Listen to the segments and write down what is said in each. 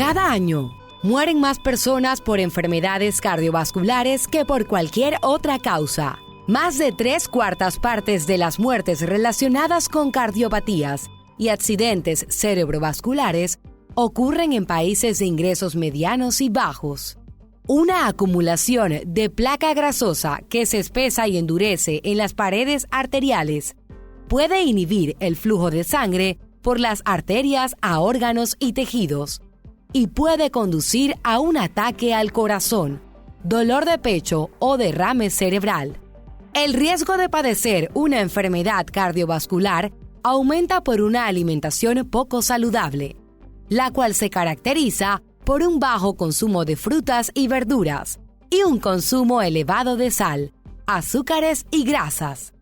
Cada año, mueren más personas por enfermedades cardiovasculares que por cualquier otra causa. Más de 3/4 partes de las muertes relacionadas con cardiopatías y accidentes cerebrovasculares ocurren en países de ingresos medianos y bajos. Una acumulación de placa grasosa que se espesa y endurece en las paredes arteriales puede inhibir el flujo de sangre por las arterias a órganos y tejidos y puede conducir a un ataque al corazón, dolor de pecho o derrame cerebral. El riesgo de padecer una enfermedad cardiovascular aumenta por una alimentación poco saludable, la cual se caracteriza por un bajo consumo de frutas y verduras y un consumo elevado de sal, azúcares y grasas.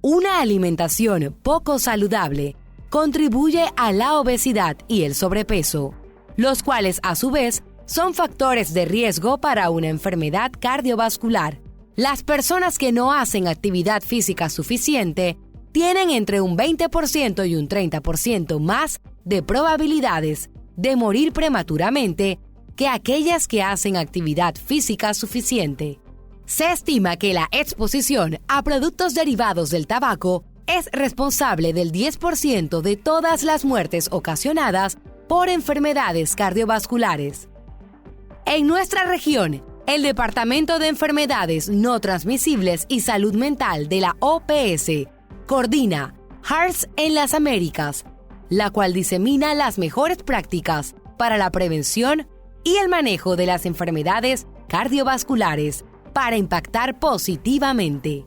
Una alimentación poco saludable contribuye a la obesidad y el sobrepeso, los cuales a su vez son factores de riesgo para una enfermedad cardiovascular. Las personas que no hacen actividad física suficiente tienen entre un 20% y un 30% más de probabilidades de morir prematuramente que aquellas que hacen actividad física suficiente. Se estima que la exposición a productos derivados del tabaco es responsable del 10% de todas las muertes ocasionadas por enfermedades cardiovasculares. En nuestra región, el Departamento de Enfermedades No Transmisibles y Salud Mental de la OPS coordina Hearts en las Américas, la cual disemina las mejores prácticas para la prevención y el manejo de las enfermedades cardiovasculares para impactar positivamente.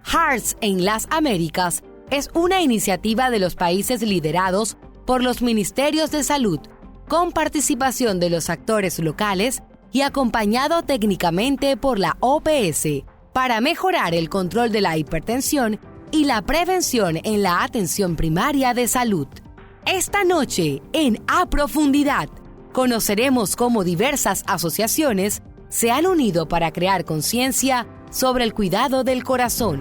Hearts en las Américas es una iniciativa de los países liderados por los ministerios de salud, con participación de los actores locales y acompañado técnicamente por la OPS para mejorar el control de la hipertensión y la prevención en la atención primaria de salud. Esta noche, en A Profundidad, conoceremos cómo diversas asociaciones se han unido para crear conciencia sobre el cuidado del corazón.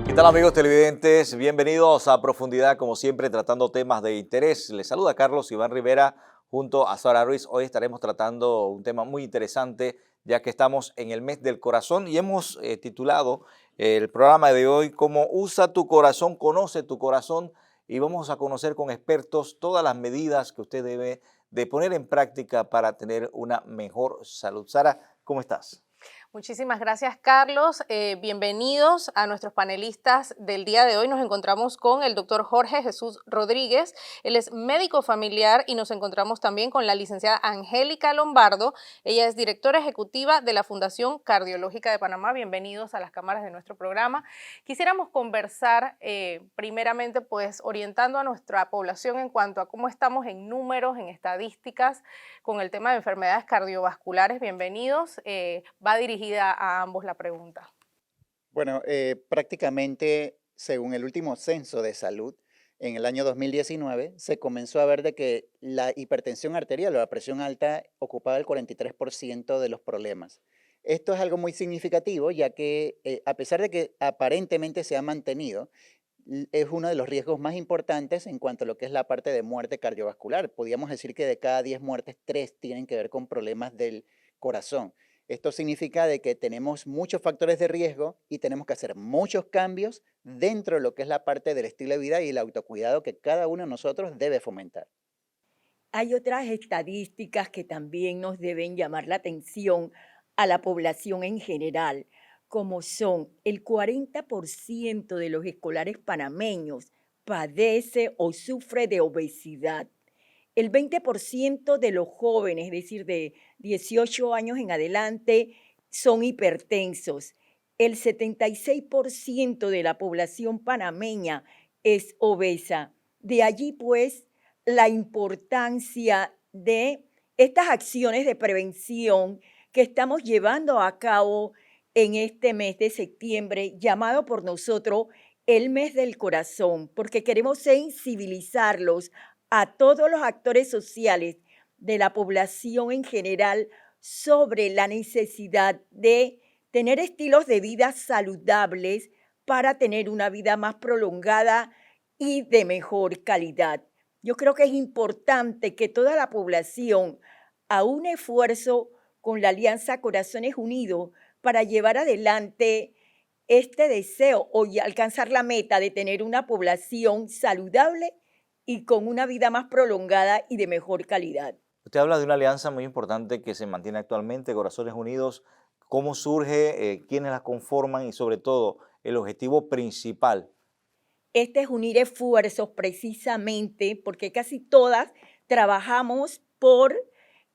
¿Qué tal, amigos televidentes? Bienvenidos a Profundidad, como siempre, tratando temas de interés. Les saluda Carlos Iván Rivera junto a Sara Ruiz. Hoy estaremos tratando un tema muy interesante, ya que estamos en el mes del corazón y hemos titulado el programa de hoy como Usa tu corazón, conoce tu corazón, y vamos a conocer con expertos todas las medidas que usted debe de poner en práctica para tener una mejor salud. Sara, ¿cómo estás? Muchísimas gracias, Carlos. Bienvenidos a nuestros panelistas del día de hoy. Nos encontramos con el doctor Jorge Jesús Rodríguez. Él es médico familiar y nos encontramos también con la licenciada Angélica Lombardo. Ella es directora ejecutiva de la Fundación Cardiológica de Panamá. Bienvenidos a las cámaras de nuestro programa. Quisiéramos conversar primeramente, pues, orientando a nuestra población en cuanto a cómo estamos en números, en estadísticas, con el tema de enfermedades cardiovasculares. Bienvenidos. Va dirigida a ambos la pregunta. Bueno, prácticamente según el último censo de salud, en el año 2019, se comenzó a ver de que la hipertensión arterial o la presión alta ocupaba el 43% de los problemas. Esto es algo muy significativo, ya que a pesar de que aparentemente se ha mantenido, es uno de los riesgos más importantes en cuanto a lo que es la parte de muerte cardiovascular. Podríamos decir que de cada 10 muertes, 3 tienen que ver con problemas del corazón. Esto significa de que tenemos muchos factores de riesgo y tenemos que hacer muchos cambios dentro de lo que es la parte del estilo de vida y el autocuidado que cada uno de nosotros debe fomentar. Hay otras estadísticas que también nos deben llamar la atención a la población en general, como son el 40% de los escolares panameños padece o sufre de obesidad. El 20% de los jóvenes, es decir, de 18 años en adelante, son hipertensos. El 76% de la población panameña es obesa. De allí, pues, la importancia de estas acciones de prevención que estamos llevando a cabo en este mes de septiembre, llamado por nosotros el mes del corazón, porque queremos sensibilizarlos a todos los actores sociales de la población en general sobre la necesidad de tener estilos de vida saludables para tener una vida más prolongada y de mejor calidad. Yo creo que es importante que toda la población aúne esfuerzo con la Alianza Corazones Unidos para llevar adelante este deseo o alcanzar la meta de tener una población saludable y con una vida más prolongada y de mejor calidad. Usted habla de una alianza muy importante que se mantiene actualmente, Corazones Unidos. ¿Cómo surge? ¿Quiénes la conforman? Y sobre todo, el objetivo principal. Este es unir esfuerzos precisamente porque casi todas trabajamos por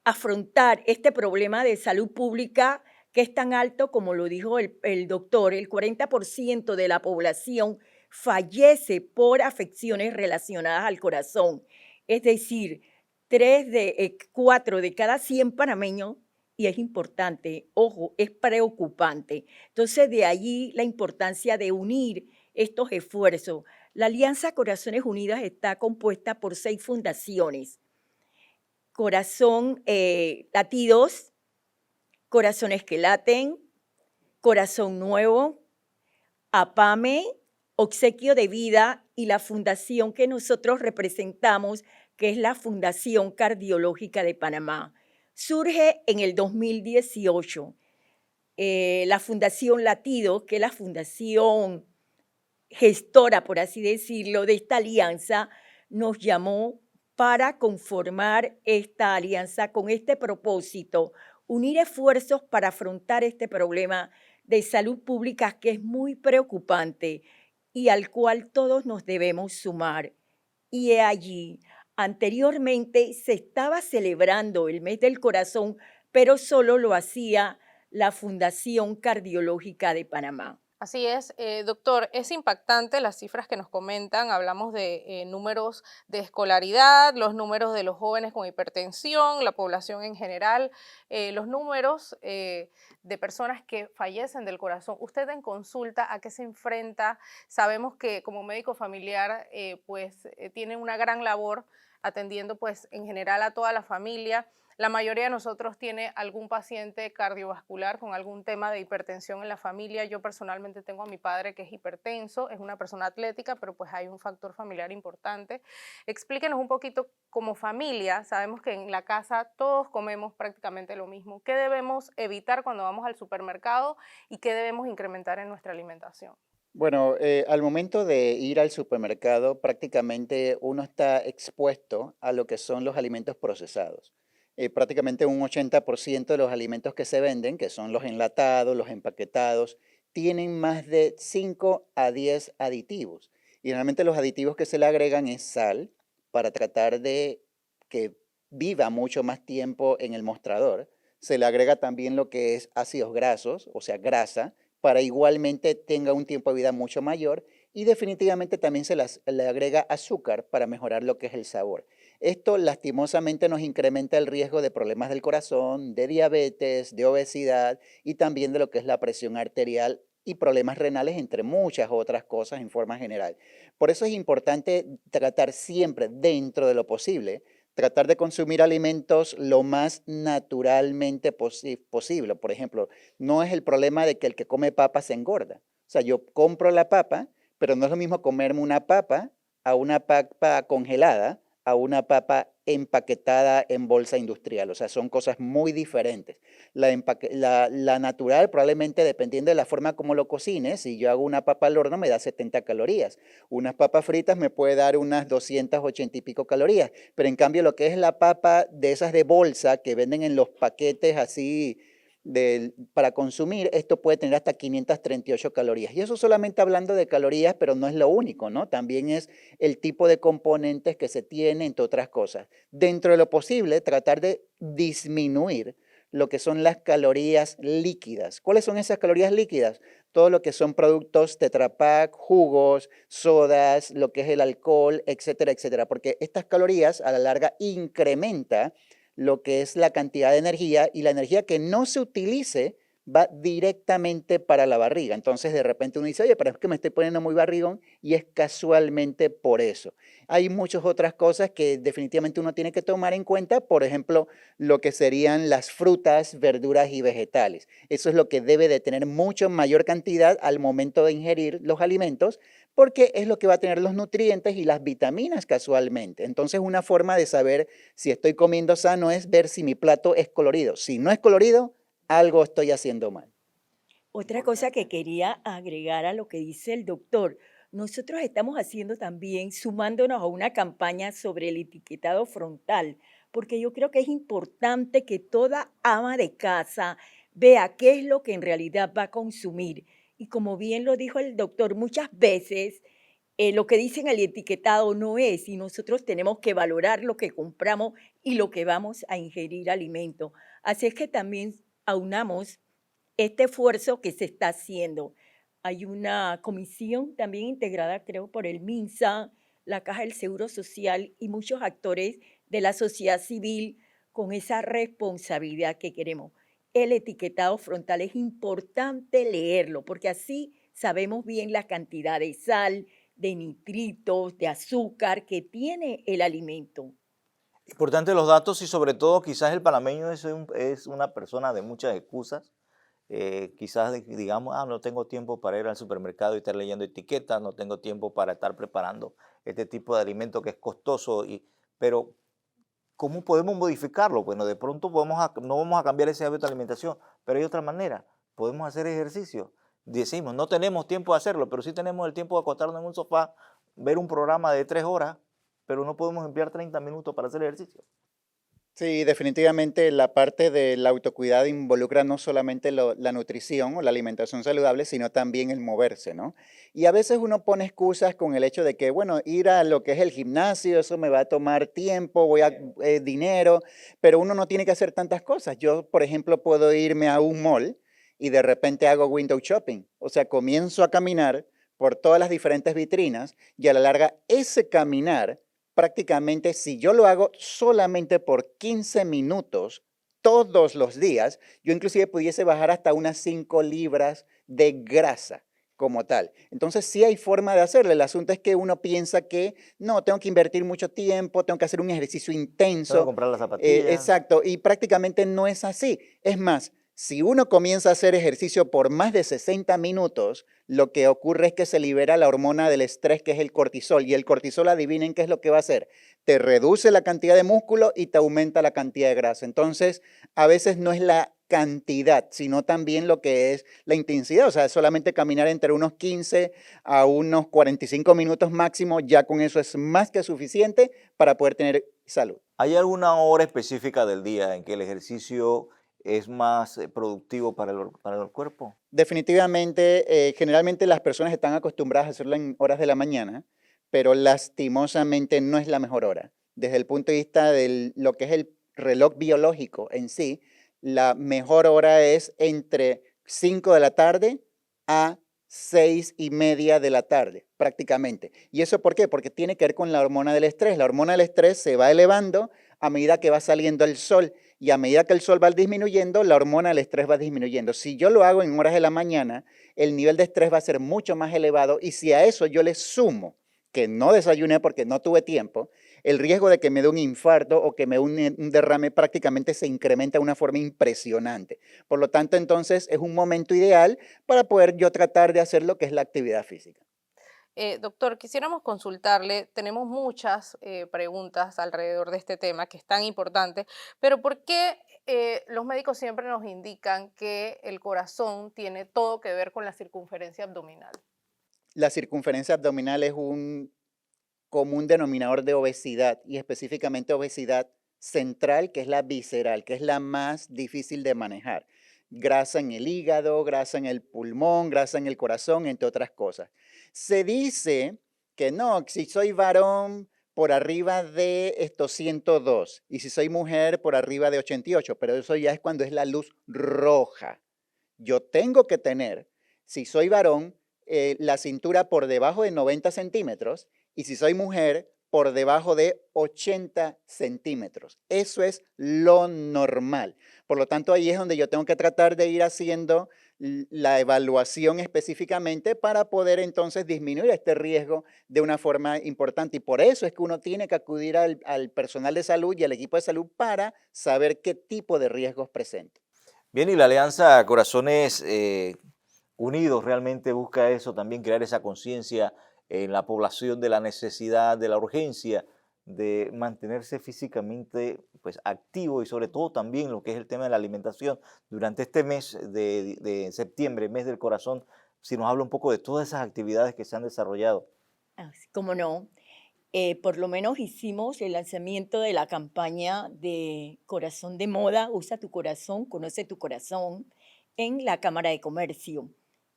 afrontar este problema de salud pública que es tan alto, como lo dijo el doctor, el 40% de la población fallece por afecciones relacionadas al corazón. Es decir, 4 de cada 100 panameños, y es importante, ojo, es preocupante. Entonces, de allí la importancia de unir estos esfuerzos. La Alianza Corazones Unidas está compuesta por 6 fundaciones. Corazón Latidos, Corazones que Laten, Corazón Nuevo, APAME, Obsequio de Vida y la fundación que nosotros representamos, que es la Fundación Cardiológica de Panamá. Surge en el 2018. La Fundación Latidos, que es la fundación gestora, por así decirlo, de esta alianza, nos llamó para conformar esta alianza con este propósito, unir esfuerzos para afrontar este problema de salud pública que es muy preocupante y al cual todos nos debemos sumar. Y allí, anteriormente se estaba celebrando el mes del corazón, pero solo lo hacía la Fundación Cardiológica de Panamá. Así es, doctor, es impactante las cifras que nos comentan. Hablamos de números de escolaridad, los números de los jóvenes con hipertensión, la población en general, los números de personas que fallecen del corazón. Usted en consulta, ¿a qué se enfrenta? Sabemos que como médico familiar tiene una gran labor atendiendo pues en general a toda la familia. La mayoría de nosotros tiene algún paciente cardiovascular con algún tema de hipertensión en la familia. Yo personalmente tengo a mi padre que es hipertenso, es una persona atlética, pero pues hay un factor familiar importante. Explíquenos un poquito como familia, sabemos que en la casa todos comemos prácticamente lo mismo. ¿Qué debemos evitar cuando vamos al supermercado y qué debemos incrementar en nuestra alimentación? Bueno, al momento de ir al supermercado, prácticamente uno está expuesto a lo que son los alimentos procesados. Prácticamente un 80% de los alimentos que se venden, que son los enlatados, los empaquetados, tienen más de 5 a 10 aditivos. Y realmente los aditivos que se le agregan es sal para tratar de que viva mucho más tiempo en el mostrador. Se le agrega también lo que es ácidos grasos, o sea, grasa, para igualmente tenga un tiempo de vida mucho mayor. Y definitivamente también le agrega azúcar para mejorar lo que es el sabor. Esto lastimosamente nos incrementa el riesgo de problemas del corazón, de diabetes, de obesidad y también de lo que es la presión arterial y problemas renales, entre muchas otras cosas en forma general. Por eso es importante tratar siempre, dentro de lo posible, tratar de consumir alimentos lo más naturalmente posible. Por ejemplo, no es el problema de que el que come papa se engorda. O sea, yo compro la papa, pero no es lo mismo comerme una papa a una papa congelada, a una papa empaquetada en bolsa industrial. O sea, son cosas muy diferentes. La natural, probablemente dependiendo de la forma como lo cocines, si yo hago una papa al horno me da 70 calorías. Unas papas fritas me puede dar unas 280 y pico calorías. Pero en cambio lo que es la papa de esas de bolsa que venden en los paquetes así para consumir, esto puede tener hasta 538 calorías. Y eso solamente hablando de calorías, pero no es lo único, ¿no? También es el tipo de componentes que se tiene, entre otras cosas. Dentro de lo posible, tratar de disminuir lo que son las calorías líquidas. ¿Cuáles son esas calorías líquidas? Todo lo que son productos Tetra Pak, jugos, sodas, lo que es el alcohol, etcétera, etcétera. Porque estas calorías a la larga incrementa lo que es la cantidad de energía y la energía que no se utilice va directamente para la barriga. Entonces de repente uno dice, oye, pero es que me estoy poniendo muy barrigón y es casualmente por eso. Hay muchas otras cosas que definitivamente uno tiene que tomar en cuenta, por ejemplo, lo que serían las frutas, verduras y vegetales. Eso es lo que debe de tener mucho mayor cantidad al momento de ingerir los alimentos porque es lo que va a tener los nutrientes y las vitaminas casualmente. Entonces, una forma de saber si estoy comiendo sano es ver si mi plato es colorido. Si no es colorido, algo estoy haciendo mal. Otra cosa que quería agregar a lo que dice el doctor, nosotros estamos haciendo también, sumándonos a una campaña sobre el etiquetado frontal, porque yo creo que es importante que toda ama de casa vea qué es lo que en realidad va a consumir. Y como bien lo dijo el doctor, muchas veces lo que dice en el etiquetado no es, y nosotros tenemos que valorar lo que compramos y lo que vamos a ingerir alimento. Así es que también aunamos este esfuerzo que se está haciendo. Hay una comisión también integrada, creo, por el MINSA, la Caja del Seguro Social y muchos actores de la sociedad civil con esa responsabilidad que queremos. El etiquetado frontal es importante leerlo porque así sabemos bien la cantidad de sal, de nitritos, de azúcar que tiene el alimento. Importante los datos y sobre todo quizás el panameño es una persona de muchas excusas. Quizás digamos, no tengo tiempo para ir al supermercado y estar leyendo etiquetas, no tengo tiempo para estar preparando este tipo de alimento que es costoso, pero ¿cómo podemos modificarlo? Bueno, de pronto no vamos a cambiar ese hábito de alimentación, pero hay otra manera, podemos hacer ejercicio. Decimos, no tenemos tiempo de hacerlo, pero sí tenemos el tiempo de acostarnos en un sofá, ver un programa de 3 horas, pero no podemos emplear 30 minutos para hacer ejercicio. Sí, definitivamente la parte del autocuidado involucra no solamente la nutrición o la alimentación saludable, sino también el moverse, ¿no? Y a veces uno pone excusas con el hecho de que, bueno, ir a lo que es el gimnasio, eso me va a tomar tiempo, dinero, pero uno no tiene que hacer tantas cosas. Yo, por ejemplo, puedo irme a un mall y de repente hago window shopping, o sea, comienzo a caminar por todas las diferentes vitrinas y a la larga ese caminar prácticamente, si yo lo hago solamente por 15 minutos todos los días, yo inclusive pudiese bajar hasta unas 5 libras de grasa como tal. Entonces sí hay forma de hacerlo. El asunto es que uno piensa que no, tengo que invertir mucho tiempo, tengo que hacer un ejercicio Tengo que intenso. comprar las zapatillas. Exacto, y prácticamente no es así. Es más, si uno comienza a hacer ejercicio por más de 60 minutos, lo que ocurre es que se libera la hormona del estrés, que es el cortisol. Y el cortisol, adivinen qué es lo que va a hacer. Te reduce la cantidad de músculo y te aumenta la cantidad de grasa. Entonces, a veces no es la cantidad, sino también lo que es la intensidad. O sea, solamente caminar entre unos 15 a unos 45 minutos máximo, ya con eso es más que suficiente para poder tener salud. ¿Hay alguna hora específica del día en que el ejercicio es más productivo para el cuerpo? Definitivamente, generalmente las personas están acostumbradas a hacerlo en horas de la mañana, pero lastimosamente no es la mejor hora. Desde el punto de vista de lo que es el reloj biológico en sí, la mejor hora es entre 5 de la tarde a 6:30 de la tarde, prácticamente. ¿Y eso por qué? Porque tiene que ver con la hormona del estrés. La hormona del estrés se va elevando a medida que va saliendo el sol. Y a medida que el sol va disminuyendo, la hormona del estrés va disminuyendo. Si yo lo hago en horas de la mañana, el nivel de estrés va a ser mucho más elevado y si a eso yo le sumo que no desayuné porque no tuve tiempo, el riesgo de que me dé un infarto o que me dé un derrame prácticamente se incrementa de una forma impresionante. Por lo tanto, entonces es un momento ideal para poder yo tratar de hacer lo que es la actividad física. Doctor, quisiéramos consultarle, tenemos muchas preguntas alrededor de este tema que es tan importante, pero ¿por qué los médicos siempre nos indican que el corazón tiene todo que ver con la circunferencia abdominal? La circunferencia abdominal es un común denominador de obesidad y específicamente obesidad central, que es la visceral, que es la más difícil de manejar. Grasa en el hígado, grasa en el pulmón, grasa en el corazón, entre otras cosas. Se dice que no, si soy varón por arriba de estos 102 y si soy mujer por arriba de 88, pero eso ya es cuando es la luz roja. Yo tengo que tener, si soy varón, la cintura por debajo de 90 centímetros y si soy mujer, por debajo de 80 centímetros. Eso es lo normal. Por lo tanto, ahí es donde yo tengo que tratar de ir haciendo la evaluación específicamente para poder entonces disminuir este riesgo de una forma importante. Y por eso es que uno tiene que acudir al personal de salud y al equipo de salud para saber qué tipo de riesgos presenta. Bien, y la Alianza Corazones Unidos realmente busca eso, también crear esa conciencia en la población de la necesidad, de la urgencia de mantenerse físicamente pues, activo y sobre todo también lo que es el tema de la alimentación. Durante este mes de septiembre, mes del corazón, si nos habla un poco de todas esas actividades que se han desarrollado. Así como no, por lo menos hicimos el lanzamiento de la campaña de Corazón de Moda, Usa tu corazón, conoce tu corazón, en la Cámara de Comercio.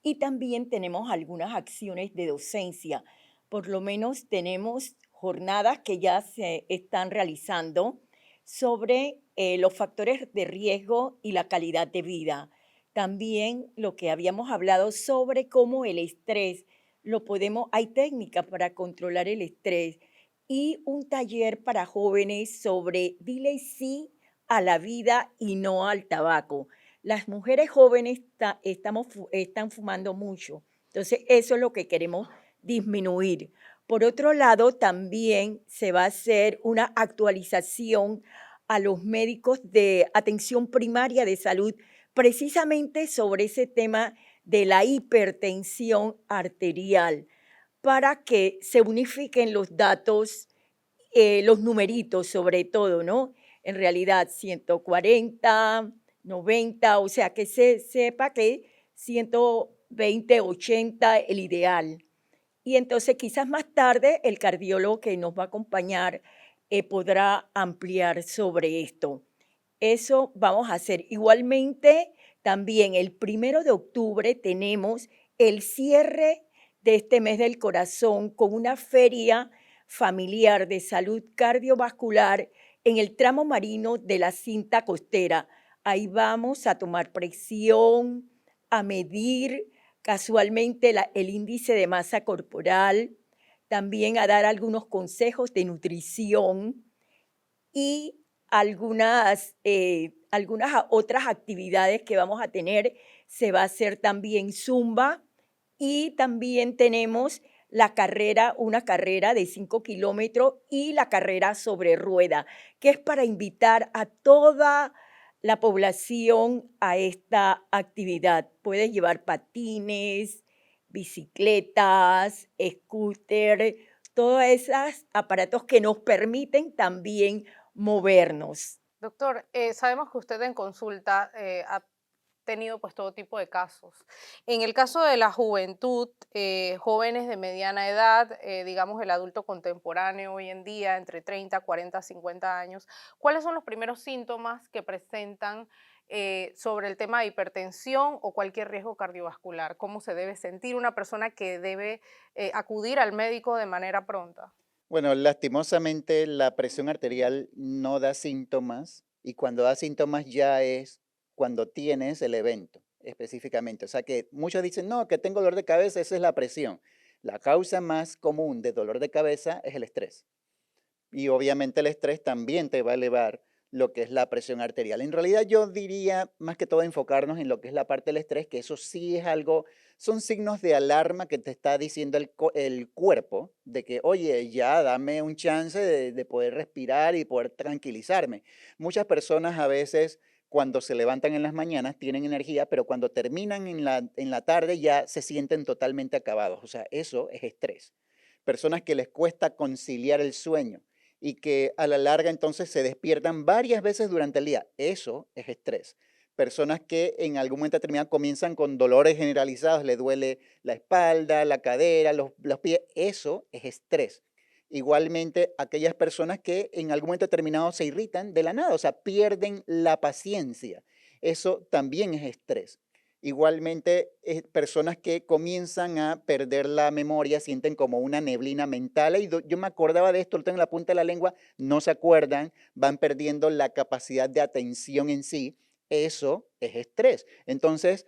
Y también tenemos algunas acciones de docencia. Por lo menos tenemos jornadas que ya se están realizando sobre los factores de riesgo y la calidad de vida. También lo que habíamos hablado sobre cómo el estrés lo podemos, hay técnicas para controlar el estrés y un taller para jóvenes sobre dile sí a la vida y no al tabaco. Las mujeres jóvenes están fumando mucho, entonces eso es lo que queremos disminuir. Por otro lado, también se va a hacer una actualización a los médicos de atención primaria de salud precisamente sobre ese tema de la hipertensión arterial para que se unifiquen los datos, los numeritos sobre todo, ¿no? En realidad 140, 90, o sea, que se sepa que 120, 80 el ideal. Y entonces quizás más tarde el cardiólogo que nos va a acompañar podrá ampliar sobre esto. Eso vamos a hacer. Igualmente, también el 1 de octubre tenemos el cierre de este mes del corazón con una feria familiar de salud cardiovascular en el tramo marino de la cinta costera. Ahí vamos a tomar presión, a medir casualmente el índice de masa corporal, también a dar algunos consejos de nutrición y algunas otras actividades que vamos a tener. Se va a hacer también zumba y también tenemos una carrera de 5 kilómetros y la carrera sobre rueda, que es para invitar a toda la población a esta actividad. Puedes llevar patines, bicicletas, scooter, todos esos aparatos que nos permiten también movernos. Doctor, sabemos que usted en consulta ha tenido pues todo tipo de casos. En el caso de la juventud, jóvenes de mediana edad, digamos el adulto contemporáneo hoy en día, entre 30, 40, 50 años, ¿cuáles son los primeros síntomas que presentan sobre el tema de hipertensión o cualquier riesgo cardiovascular? ¿Cómo se debe sentir una persona que debe acudir al médico de manera pronta? Bueno, lastimosamente la presión arterial no da síntomas y cuando da síntomas ya es cuando tienes el evento específicamente. O sea que muchos dicen, no, que tengo dolor de cabeza, esa es la presión. La causa más común de dolor de cabeza es el estrés. Y obviamente el estrés también te va a elevar lo que es la presión arterial. En realidad yo diría más que todo enfocarnos en lo que es la parte del estrés, que eso sí es algo, son signos de alarma que te está diciendo el cuerpo de que, oye, ya dame un chance de poder respirar y poder tranquilizarme. Muchas personas a veces cuando se levantan en las mañanas tienen energía, pero cuando terminan en la tarde ya se sienten totalmente acabados. O sea, eso es estrés. Personas que les cuesta conciliar el sueño y que a la larga entonces se despiertan varias veces durante el día. Eso es estrés. Personas que en algún momento determinado comienzan con dolores generalizados, le duele la espalda, la cadera, los pies. Eso es estrés. Igualmente, aquellas personas que en algún momento determinado se irritan de la nada, o sea, pierden la paciencia. Eso también es estrés. Igualmente, personas que comienzan a perder la memoria, sienten como una neblina mental. Y yo me acordaba de esto, lo tengo en la punta de la lengua, no se acuerdan, van perdiendo la capacidad de atención en sí. Eso es estrés. Entonces,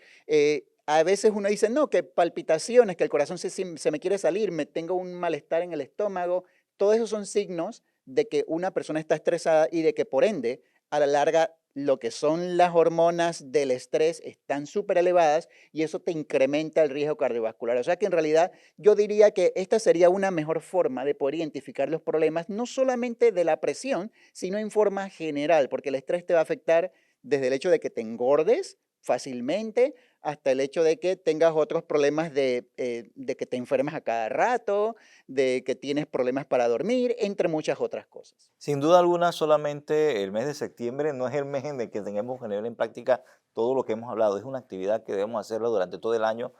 a veces uno dice, no, que palpitaciones, que el corazón se me quiere salir, me tengo un malestar en el estómago. Todos esos son signos de que una persona está estresada y de que por ende, a la larga, lo que son las hormonas del estrés están súper elevadas y eso te incrementa el riesgo cardiovascular. O sea que en realidad yo diría que esta sería una mejor forma de poder identificar los problemas, no solamente de la presión, sino en forma general, porque el estrés te va a afectar desde el hecho de que te engordes fácilmente hasta el hecho de que tengas otros problemas de que te enfermas a cada rato, de que tienes problemas para dormir, entre muchas otras cosas. Sin duda alguna, solamente el mes de septiembre no es el mes en el que tengamos que poner en práctica todo lo que hemos hablado. Es una actividad que debemos hacerlo durante todo el año,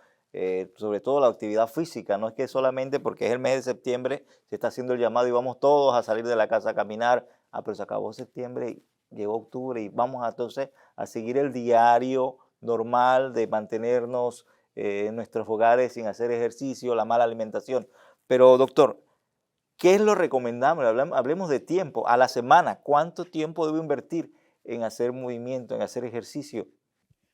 sobre todo la actividad física. No es que solamente porque es el mes de septiembre se está haciendo el llamado y vamos todos a salir de la casa a caminar. Pero se acabó septiembre y llegó octubre y vamos entonces a seguir el diario normal de mantenernos en nuestros hogares sin hacer ejercicio, la mala alimentación. Pero doctor, ¿qué es lo recomendable? Hablemos de tiempo, a la semana. ¿Cuánto tiempo debo invertir en hacer movimiento, en hacer ejercicio?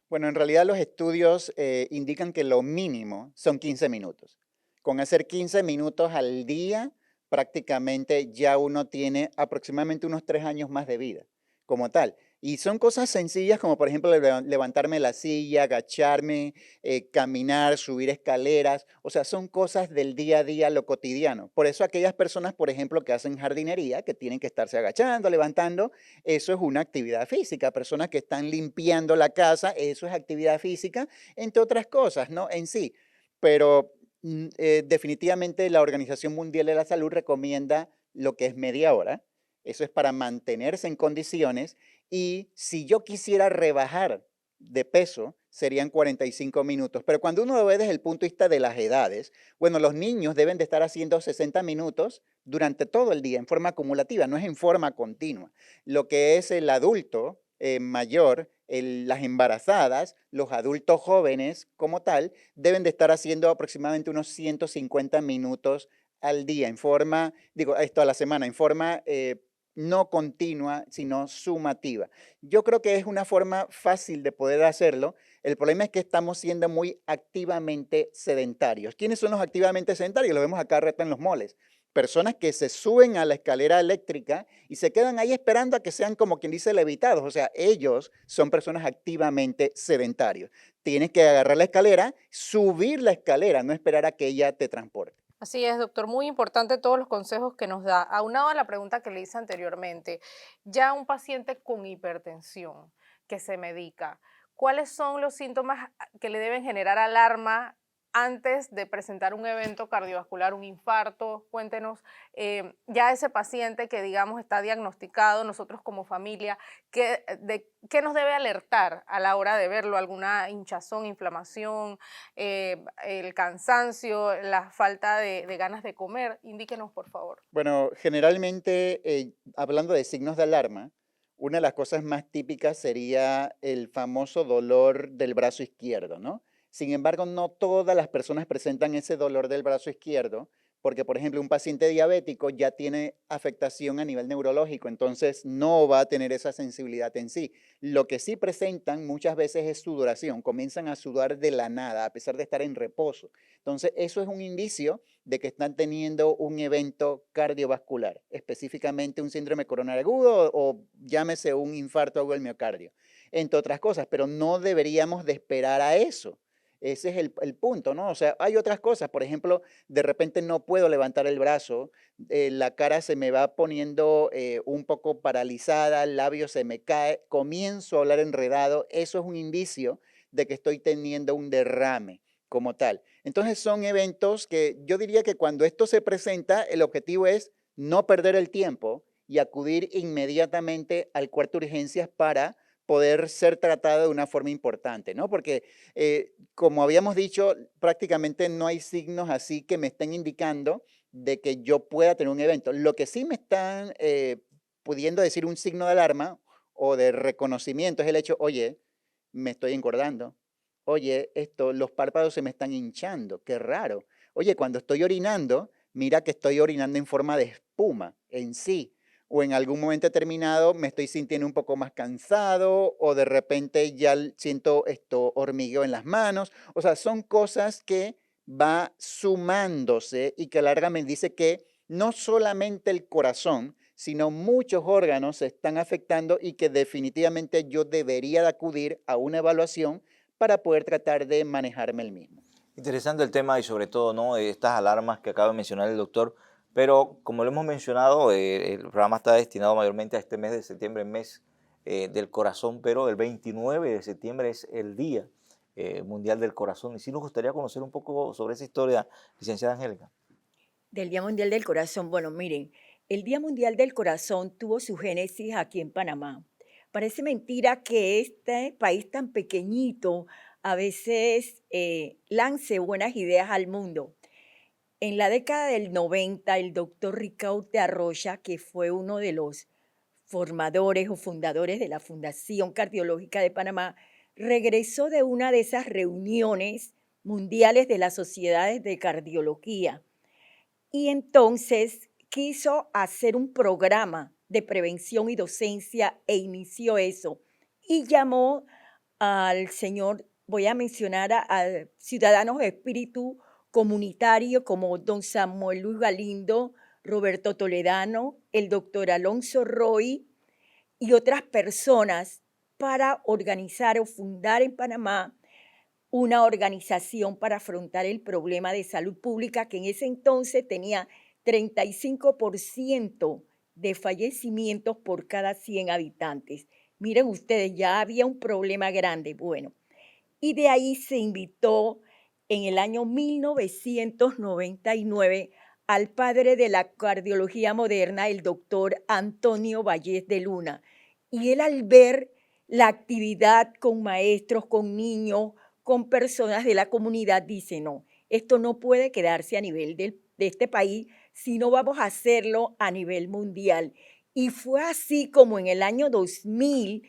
Bueno, en realidad los estudios indican que lo mínimo son 15 minutos. Con hacer 15 minutos al día, prácticamente ya uno tiene aproximadamente unos 3 años más de vida como tal. Y son cosas sencillas como por ejemplo levantarme de la silla, agacharme, caminar, subir escaleras. O sea, son cosas del día a día, lo cotidiano. Por eso aquellas personas, por ejemplo, que hacen jardinería, que tienen que estarse agachando, levantando, eso es una actividad física. Personas que están limpiando la casa, eso es actividad física, entre otras cosas, ¿no? En sí. Pero definitivamente la Organización Mundial de la Salud recomienda lo que es media hora. Eso es para mantenerse en condiciones. Y si yo quisiera rebajar de peso, serían 45 minutos. Pero cuando uno lo ve desde el punto de vista de las edades, bueno, los niños deben de estar haciendo 60 minutos durante todo el día, en forma acumulativa, no es en forma continua. Lo que es el adulto mayor, las embarazadas, los adultos jóvenes como tal, deben de estar haciendo aproximadamente unos 150 minutos al día, en forma, digo, esto a la semana, en forma no continua, sino sumativa. Yo creo que es una forma fácil de poder hacerlo. El problema es que estamos siendo muy activamente sedentarios. ¿Quiénes son los activamente sedentarios? Lo vemos acá reto en los moles. Personas que se suben a la escalera eléctrica y se quedan ahí esperando a que sean como quien dice levitados. O sea, ellos son personas activamente sedentarios. Tienes que agarrar la escalera, subir la escalera, no esperar a que ella te transporte. Así es, doctor, muy importante todos los consejos que nos da. Aunado a la pregunta que le hice anteriormente, ya un paciente con hipertensión que se medica, ¿cuáles son los síntomas que le deben generar alarma antes de presentar un evento cardiovascular, un infarto? Cuéntenos, ya ese paciente que digamos está diagnosticado, nosotros como familia, ¿qué nos debe alertar a la hora de verlo? ¿Alguna hinchazón, inflamación, el cansancio, la falta de ganas de comer? Indíquenos, por favor. Bueno, generalmente, hablando de signos de alarma, una de las cosas más típicas sería el famoso dolor del brazo izquierdo, ¿no? Sin embargo, no todas las personas presentan ese dolor del brazo izquierdo, porque, por ejemplo, un paciente diabético ya tiene afectación a nivel neurológico, entonces no va a tener esa sensibilidad en sí. Lo que sí presentan muchas veces es sudoración, comienzan a sudar de la nada, a pesar de estar en reposo. Entonces, eso es un indicio de que están teniendo un evento cardiovascular, específicamente un síndrome coronario agudo o llámese un infarto agudo del miocardio, entre otras cosas, pero no deberíamos de esperar a eso. Ese es el punto, ¿no? O sea, hay otras cosas, por ejemplo, de repente no puedo levantar el brazo, la cara se me va poniendo un poco paralizada, el labio se me cae, comienzo a hablar enredado, eso es un indicio de que estoy teniendo un derrame como tal. Entonces son eventos que yo diría que cuando esto se presenta, el objetivo es no perder el tiempo y acudir inmediatamente al cuarto de urgencias para poder ser tratado de una forma importante, ¿no? Porque, como habíamos dicho, prácticamente no hay signos así que me estén indicando de que yo pueda tener un evento. Lo que sí me están pudiendo decir un signo de alarma o de reconocimiento es el hecho, oye, me estoy engordando. Oye, los párpados se me están hinchando, qué raro. Oye, cuando estoy orinando, mira que estoy orinando en forma de espuma en sí. O en algún momento determinado me estoy sintiendo un poco más cansado o de repente ya siento esto hormigueo en las manos. O sea, son cosas que va sumándose y que a la larga me dice que no solamente el corazón, sino muchos órganos se están afectando y que definitivamente yo debería de acudir a una evaluación para poder tratar de manejarme el mismo. Interesante el tema y sobre todo, ¿no?, estas alarmas que acaba de mencionar el doctor. Pero como lo hemos mencionado, el programa está destinado mayormente a este mes de septiembre, el mes del corazón, pero el 29 de septiembre es el día Mundial del Corazón. Y sí nos gustaría conocer un poco sobre esa historia, licenciada Angélica. Del Día Mundial del Corazón. Bueno, miren, el Día Mundial del Corazón tuvo su génesis aquí en Panamá. Parece mentira que este país tan pequeñito a veces lance buenas ideas al mundo. En la década del 90, el doctor Ricaurte Arroya, que fue uno de los formadores o fundadores de la Fundación Cardiológica de Panamá, regresó de una de esas reuniones mundiales de las sociedades de cardiología y entonces quiso hacer un programa de prevención y docencia e inició eso y llamó al señor, voy a mencionar a ciudadanos de espíritu comunitario como don Samuel Luis Galindo, Roberto Toledano, el doctor Alonso Roy y otras personas para organizar o fundar en Panamá una organización para afrontar el problema de salud pública que en ese entonces tenía 35% de fallecimientos por cada 100 habitantes. Miren ustedes, ya había un problema grande. Bueno, y de ahí se invitó en el año 1999 al padre de la cardiología moderna, el doctor Antonio Vallés de Luna. Y él al ver la actividad con maestros, con niños, con personas de la comunidad, dice, no, esto no puede quedarse a nivel de este país, sino vamos a hacerlo a nivel mundial. Y fue así como en el año 2000,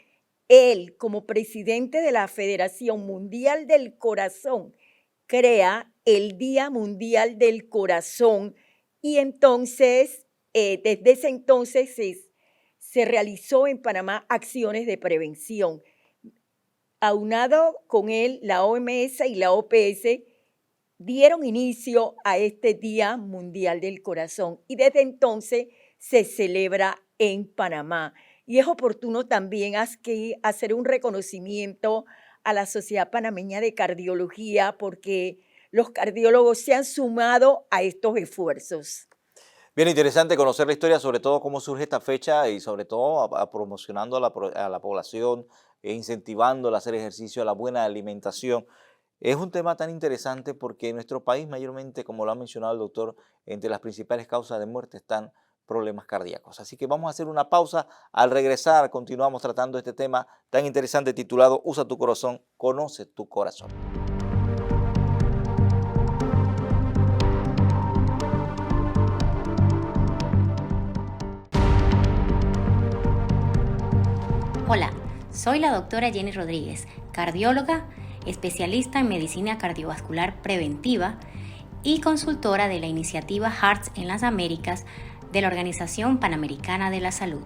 él, como presidente de la Federación Mundial del Corazón, crea el Día Mundial del Corazón y entonces, desde ese entonces se realizó en Panamá acciones de prevención. Aunado con él, la OMS y la OPS dieron inicio a este Día Mundial del Corazón y desde entonces se celebra en Panamá. Y es oportuno también hacer un reconocimiento a la Sociedad Panameña de Cardiología porque los cardiólogos se han sumado a estos esfuerzos. Bien interesante conocer la historia, sobre todo cómo surge esta fecha y sobre todo promocionando a la población, incentivándola a hacer ejercicio, a la buena alimentación. Es un tema tan interesante porque en nuestro país mayormente, como lo ha mencionado el doctor, entre las principales causas de muerte están problemas cardíacos. Así que vamos a hacer una pausa. Al regresar continuamos tratando este tema tan interesante titulado Usa tu corazón, conoce tu corazón. Hola, soy la doctora Jenny Rodríguez, cardióloga, especialista en medicina cardiovascular preventiva y consultora de la iniciativa Hearts en las Américas de la Organización Panamericana de la Salud.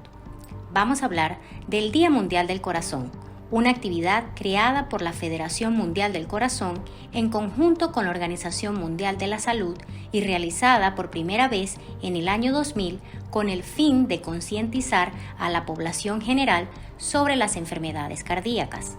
Vamos a hablar del Día Mundial del Corazón, una actividad creada por la Federación Mundial del Corazón en conjunto con la Organización Mundial de la Salud y realizada por primera vez en el año 2000 con el fin de concientizar a la población general sobre las enfermedades cardíacas.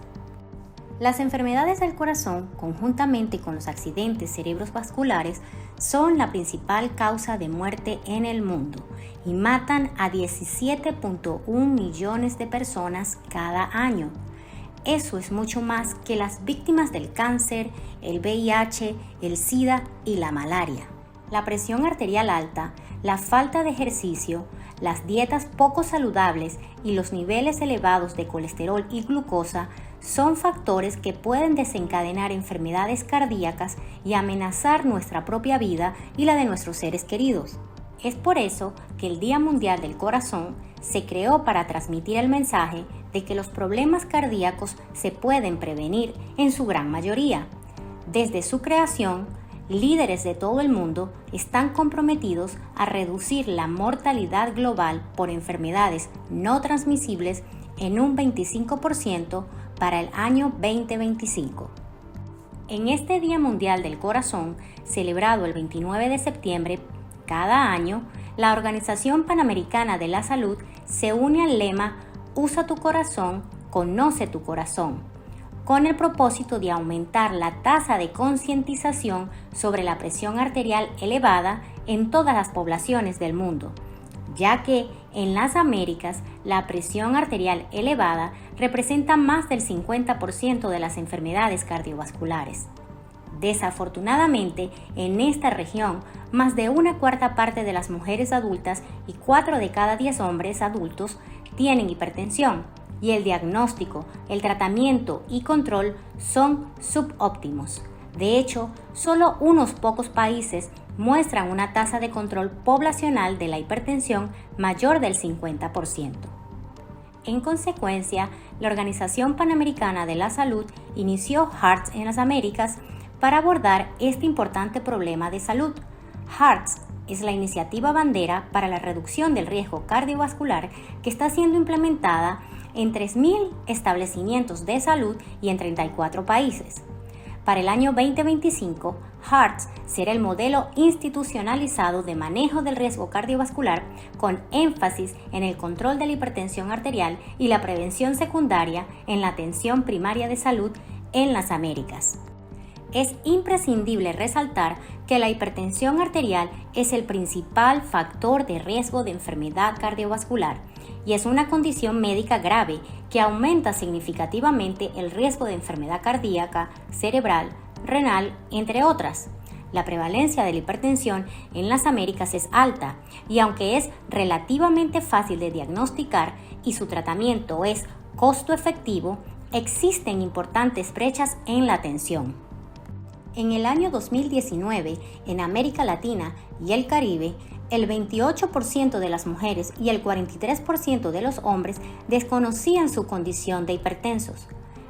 Las enfermedades del corazón, conjuntamente con los accidentes cerebrovasculares, son la principal causa de muerte en el mundo y matan a 17.1 millones de personas cada año. Eso es mucho más que las víctimas del cáncer, el VIH, el SIDA y la malaria. La presión arterial alta, la falta de ejercicio, las dietas poco saludables y los niveles elevados de colesterol y glucosa son factores que pueden desencadenar enfermedades cardíacas y amenazar nuestra propia vida y la de nuestros seres queridos. Es por eso que el Día Mundial del Corazón se creó para transmitir el mensaje de que los problemas cardíacos se pueden prevenir en su gran mayoría. Desde su creación, líderes de todo el mundo están comprometidos a reducir la mortalidad global por enfermedades no transmisibles en un 25% para el año 2025. En este Día Mundial del Corazón, celebrado el 29 de septiembre cada año, la Organización Panamericana de la Salud se une al lema Usa tu corazón, conoce tu corazón, con el propósito de aumentar la tasa de concientización sobre la presión arterial elevada en todas las poblaciones del mundo, ya que En las Américas, la presión arterial elevada representa más del 50% de las enfermedades cardiovasculares. Desafortunadamente, en esta región, más de una cuarta parte de las mujeres adultas y 4 de cada 10 hombres adultos tienen hipertensión, y el diagnóstico, el tratamiento y control son subóptimos. De hecho, solo unos pocos países muestran una tasa de control poblacional de la hipertensión mayor del 50%. En consecuencia, la Organización Panamericana de la Salud inició Hearts en las Américas para abordar este importante problema de salud. Hearts es la iniciativa bandera para la reducción del riesgo cardiovascular que está siendo implementada en 3.000 establecimientos de salud y en 34 países. Para el año 2025, Hearts será el modelo institucionalizado de manejo del riesgo cardiovascular con énfasis en el control de la hipertensión arterial y la prevención secundaria en la atención primaria de salud en las Américas. Es imprescindible resaltar que la hipertensión arterial es el principal factor de riesgo de enfermedad cardiovascular y es una condición médica grave que aumenta significativamente el riesgo de enfermedad cardíaca, cerebral, renal, entre otras. La prevalencia de la hipertensión en las Américas es alta y aunque es relativamente fácil de diagnosticar y su tratamiento es costo efectivo, existen importantes brechas en la atención. En el año 2019, en América Latina y el Caribe, el 28% de las mujeres y el 43% de los hombres desconocían su condición de hipertensos.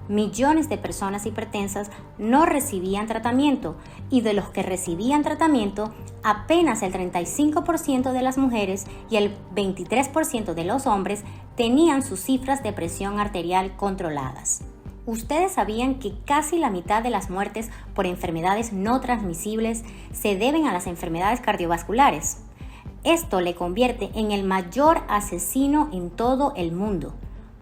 Millones de personas hipertensas no recibían tratamiento y de los que recibían tratamiento, apenas el 35% de las mujeres y el 23% de los hombres tenían sus cifras de presión arterial controladas. ¿Ustedes sabían que casi la mitad de las muertes por enfermedades no transmisibles se deben a las enfermedades cardiovasculares? Esto le convierte en el mayor asesino en todo el mundo.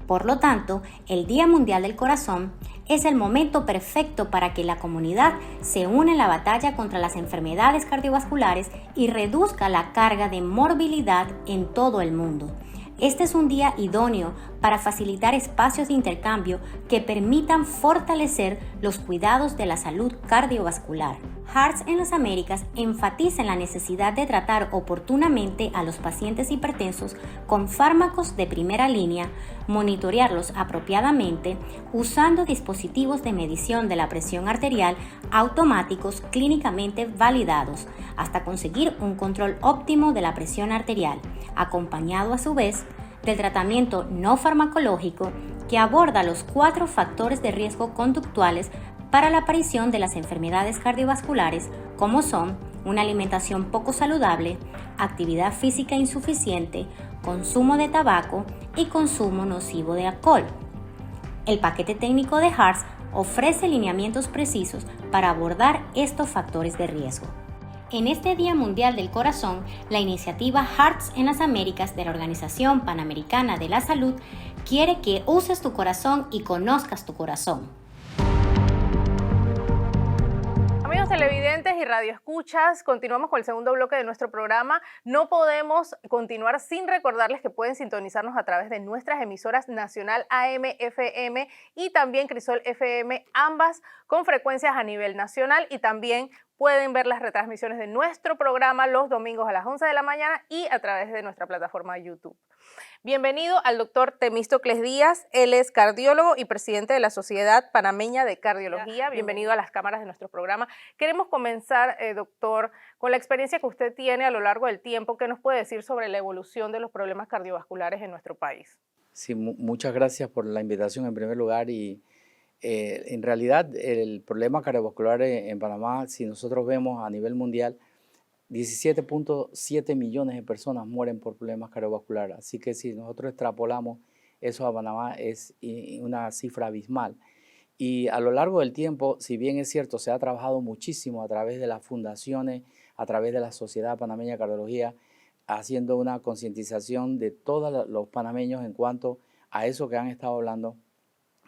Por lo tanto, el Día Mundial del Corazón es el momento perfecto para que la comunidad se una en la batalla contra las enfermedades cardiovasculares y reduzca la carga de morbilidad en todo el mundo. Este es un día idóneo para facilitar espacios de intercambio que permitan fortalecer los cuidados de la salud cardiovascular. Hearts en las Américas enfatiza en la necesidad de tratar oportunamente a los pacientes hipertensos con fármacos de primera línea, monitorearlos apropiadamente usando dispositivos de medición de la presión arterial automáticos clínicamente validados, hasta conseguir un control óptimo de la presión arterial, acompañado a su vez del tratamiento no farmacológico que aborda los 4 factores de riesgo conductuales para la aparición de las enfermedades cardiovasculares, como son una alimentación poco saludable, actividad física insuficiente, consumo de tabaco y consumo nocivo de alcohol. El paquete técnico de Hearts ofrece lineamientos precisos para abordar estos factores de riesgo. En este Día Mundial del Corazón, la iniciativa Hearts en las Américas de la Organización Panamericana de la Salud quiere que uses tu corazón y conozcas tu corazón. Amigos televidentes y radioescuchas, continuamos con el segundo bloque de nuestro programa. No podemos continuar sin recordarles que pueden sintonizarnos a través de nuestras emisoras Nacional AM, FM y también Crisol FM, ambas con frecuencias a nivel nacional, y también pueden ver las retransmisiones de nuestro programa los domingos a las 11 de la mañana y a través de nuestra plataforma de YouTube. Bienvenido al doctor Temístocles Díaz. Él es cardiólogo y presidente de la Sociedad Panameña de Cardiología. Bienvenido a las cámaras de nuestro programa. Queremos comenzar, doctor, con la experiencia que usted tiene a lo largo del tiempo. ¿Qué nos puede decir sobre la evolución de los problemas cardiovasculares en nuestro país? Sí, muchas gracias por la invitación en primer lugar. Y en realidad el problema cardiovascular en Panamá, si nosotros vemos a nivel mundial, 17.7 millones de personas mueren por problemas cardiovasculares. Así que si nosotros extrapolamos eso a Panamá es una cifra abismal. Y a lo largo del tiempo, si bien es cierto, se ha trabajado muchísimo a través de las fundaciones, a través de la Sociedad Panameña de Cardiología, haciendo una concientización de todos los panameños en cuanto a eso que han estado hablando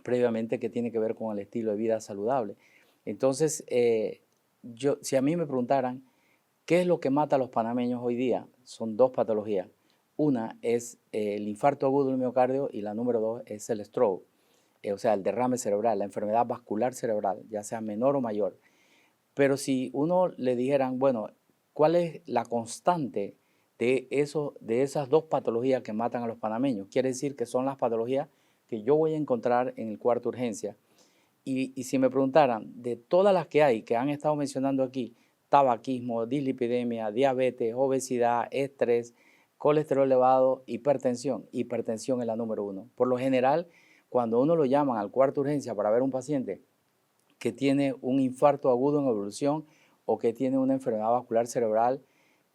previamente, que tiene que ver con el estilo de vida saludable. Entonces, si a mí me preguntaran, ¿qué es lo que mata a los panameños hoy día? Son 2 patologías. Una es el infarto agudo del miocardio y la número 2 es el stroke, o sea, el derrame cerebral, la enfermedad vascular cerebral, ya sea menor o mayor. Pero si uno le dijeran, bueno, ¿cuál es la constante de esas dos patologías que matan a los panameños? Quiere decir que son las patologías que yo voy a encontrar en el cuarto de urgencia. Y si me preguntaran, de todas las que hay, que han estado mencionando aquí, tabaquismo, dislipidemia, diabetes, obesidad, estrés, colesterol elevado, hipertensión. Hipertensión es la número 1. Por lo general, cuando uno lo llaman al cuarto de urgencia para ver un paciente que tiene un infarto agudo en evolución o que tiene una enfermedad vascular cerebral,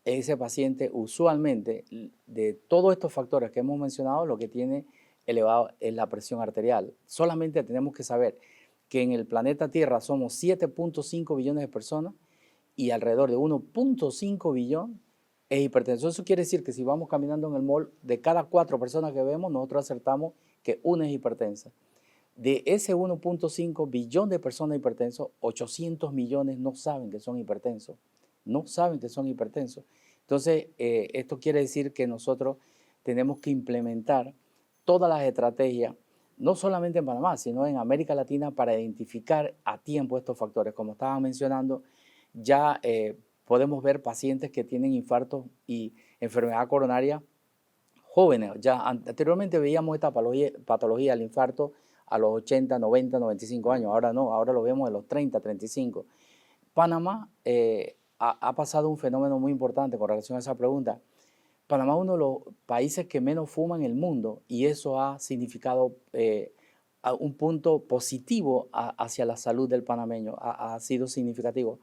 ese paciente usualmente, de todos estos factores que hemos mencionado, lo que tiene elevado es la presión arterial. Solamente tenemos que saber que en el planeta Tierra somos 7.5 billones de personas y alrededor de 1.5 billón es hipertenso. Eso quiere decir que si vamos caminando en el mall, de cada 4 personas que vemos, nosotros acertamos que una es hipertensa. De ese 1.5 billón de personas hipertensos, 800 millones no saben que son hipertensos. No saben que son hipertensos. Entonces, esto quiere decir que nosotros tenemos que implementar todas las estrategias, no solamente en Panamá, sino en América Latina, para identificar a tiempo estos factores. Como estaban mencionando, ya podemos ver pacientes que tienen infartos y enfermedad coronaria jóvenes. Ya anteriormente veíamos esta patología, el infarto, a los 80, 90, 95 años. Ahora no, ahora lo vemos a los 30, 35. Panamá ha pasado un fenómeno muy importante con relación a esa pregunta. Panamá es uno de los países que menos fuma en el mundo y eso ha significado un punto positivo hacia la salud del panameño, ha sido significativo.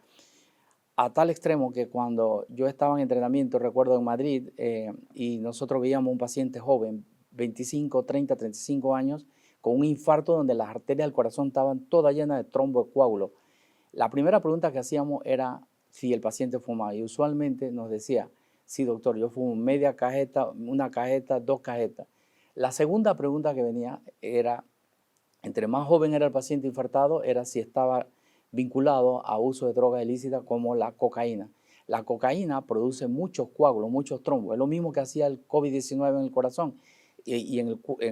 A tal extremo que cuando yo estaba en entrenamiento, recuerdo en Madrid, y nosotros veíamos un paciente joven, 25, 30, 35 años, con un infarto donde las arterias del corazón estaban todas llenas de trombo de coágulo. La primera pregunta que hacíamos era si el paciente fumaba y usualmente nos decía, sí doctor, yo fumo media cajeta, una cajeta, 2 cajetas. La segunda pregunta que venía era, entre más joven era el paciente infartado, era si estaba vinculado a uso de drogas ilícitas como la cocaína. La cocaína produce muchos coágulos, muchos trombos. Es lo mismo que hacía el COVID-19 en el corazón y en